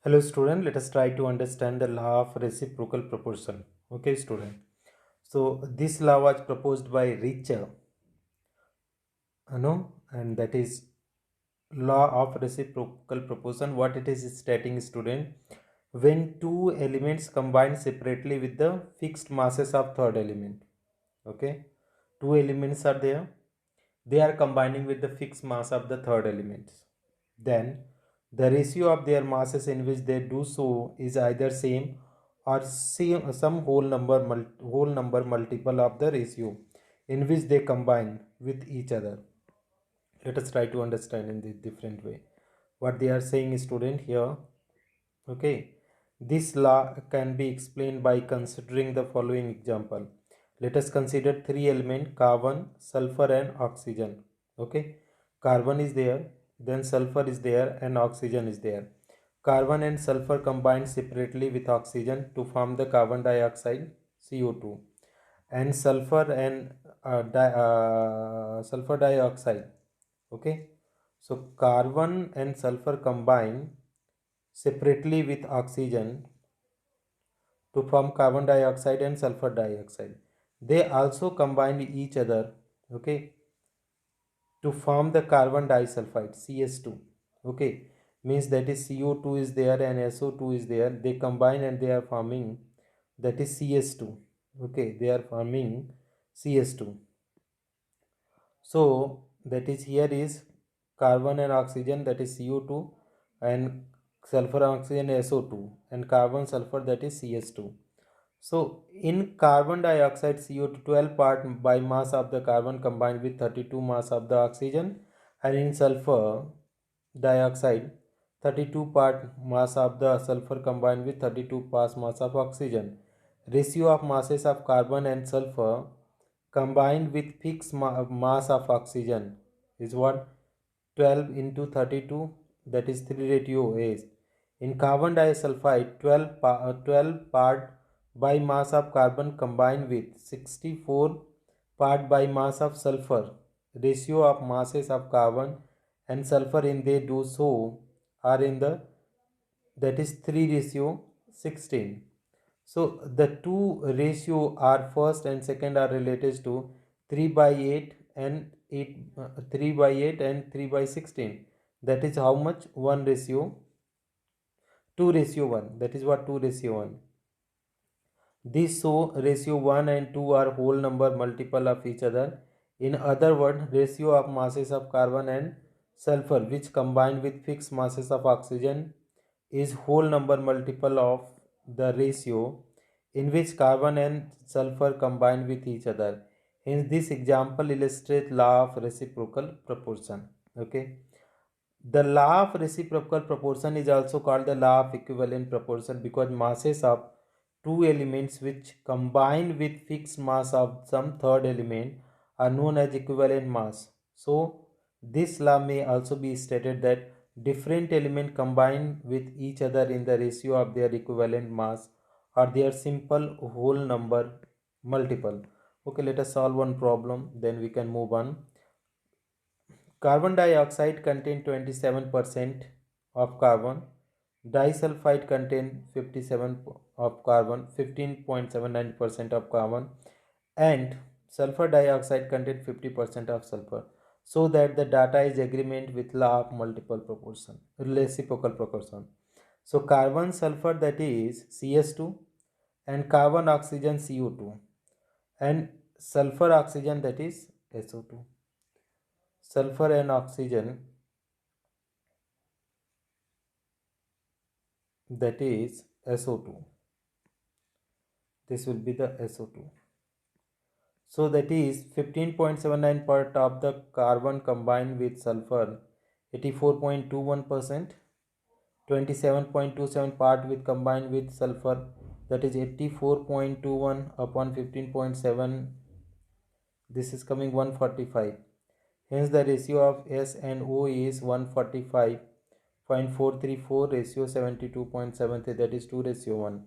Hello student, let us try to understand the law of reciprocal proportion. Okay student. So this law was proposed by Richter, and that is law of reciprocal proportion. What it is stating student, when two elements combine separately with the fixed masses of third element. Okay, two elements are there. They are combining with the fixed mass of the third element. Then the ratio of their masses in which they do so is either same or some whole number multiple of the ratio in which they combine with each other. Let us try to understand in this different way what they are saying, student, here. Okay, this law can be explained by considering the following example. Let us consider three elements: carbon, sulfur and oxygen. Okay, carbon is there, then sulfur is there and oxygen is there. Carbon and sulfur combine separately with oxygen to form the carbon dioxide, CO2, and sulfur dioxide. Okay, so carbon and sulfur combine separately with oxygen to form carbon dioxide and sulfur dioxide. They also combine each other, okay, to form the carbon disulfide, CS2. Okay, means that is CO2 is there and SO2 is there. They combine and they are forming, that is CS2. Okay, they are forming CS2. So that is, here is carbon and oxygen, that is CO2, and sulfur oxygen SO2, and carbon sulfur, that is CS2. So in carbon dioxide, CO2 12 part by mass of the carbon combined with 32 mass of the oxygen, and in sulfur dioxide 32 part mass of the sulfur combined with 32 parts mass of oxygen. Ratio of masses of carbon and sulfur combined with fixed mass of oxygen is what? 12 into 32, that is 3 ratio is. In carbon disulfide, 12 part by mass of carbon combined with 64 part by mass of sulfur. Ratio of masses of carbon and sulfur in they do so are in the, that is 3 ratio 16. So the two ratio are first and second are related to 3 by 8 and 8 3 by 8 and 3 by 16. That is how much? 1 ratio 2 ratio 1. That is what? 2 ratio 1. These so ratio 1 and 2 are whole number multiple of each other. In other words, ratio of masses of carbon and sulfur which combine with fixed masses of oxygen is whole number multiple of the ratio in which carbon and sulfur combine with each other. Hence, this example illustrates law of reciprocal proportion. Okay. The law of reciprocal proportion is also called the law of equivalent proportion because masses of two elements which combine with fixed mass of some third element are known as equivalent mass. So this law may also be stated that different elements combine with each other in the ratio of their equivalent mass or their simple whole number multiple. Okay, let us solve one problem, then we can move on. Carbon dioxide contain 27% of carbon. Disulfide contain 57 of carbon, 15.79% of carbon, and sulfur dioxide contain 50% of sulfur. So that the data is agreement with law of multiple proportion, reciprocal proportion. So carbon sulfur, that is CS2, and carbon oxygen CO2, and sulfur oxygen, that is SO2. Sulfur and oxygen, that is SO2. This will be the SO2. So that is 15.79 part of the carbon combined with sulfur, 84.21%, 27.27 part with combined with sulfur, that is 84.21 upon 15.7, this is coming 145. Hence the ratio of S and O is 145.434 ratio 72.73, that is 2 ratio 1.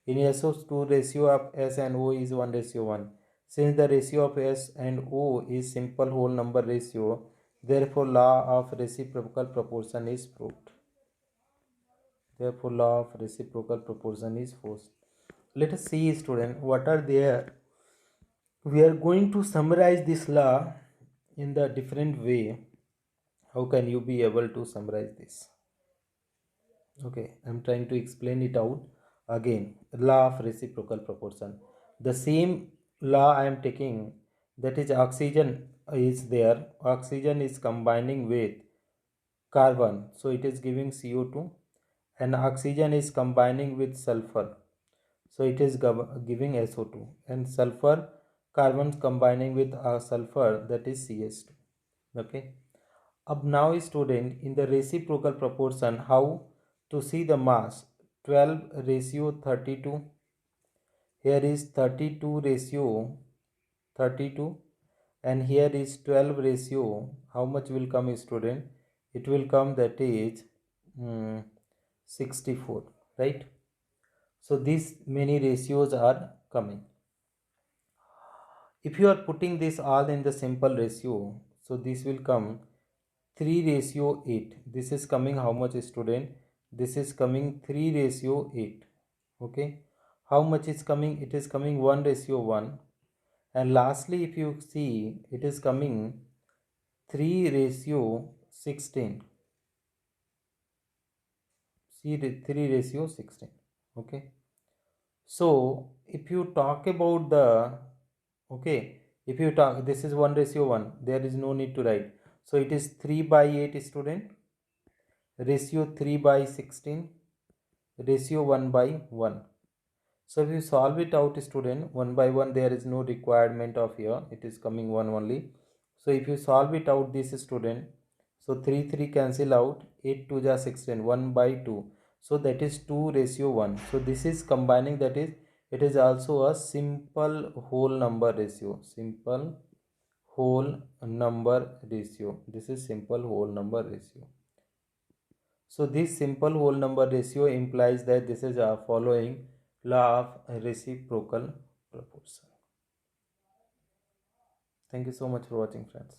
In SO2, ratio of S and O is 1 ratio 1. Since the ratio of S and O is simple whole number ratio, therefore law of reciprocal proportion is proved. Therefore law of reciprocal proportion is forced. Let us see, student, what are there. We are going to summarize this law in the different way. How can you be able to summarize this? Okay, I'm trying to explain it out again. Law of reciprocal proportion, the same law I am taking, that is oxygen is there, oxygen is combining with carbon, so it is giving CO2, and oxygen is combining with sulfur, so it is giving SO2, and sulfur carbon combining with sulfur, that is CS2. Okay, up now, student, in the reciprocal proportion, how to see the mass? 12 ratio 32. Here is 32 ratio 32, and here is 12 ratio. How much will come, student? It will come, that is 64, right? So these many ratios are coming. If you are putting this all in the simple ratio, so this will come 3 ratio 8. This is coming how much, student? This is coming 3 ratio 8. Okay. How much is coming? It is coming 1 ratio 1. And lastly, if you see, it is coming 3 ratio 16. See, 3 ratio 16. Okay. So if you talk about the, okay, if you talk, this is 1 ratio 1, there is no need to write. So it is 3 by 8, student, ratio 3 by 16, ratio 1 by 1. So if you solve it out, student, 1 by 1, there is no requirement of here, it is coming 1 only. So if you solve it out, this, student, so 3 cancel out, 8 2 ja 16, 1 by 2, so that is 2 ratio 1. So this is combining, that is, it is also a simple whole number ratio, simple whole number ratio. This is simple whole number ratio. So this simple whole number ratio implies that this is a following law of reciprocal proportion. Thank you so much for watching, friends.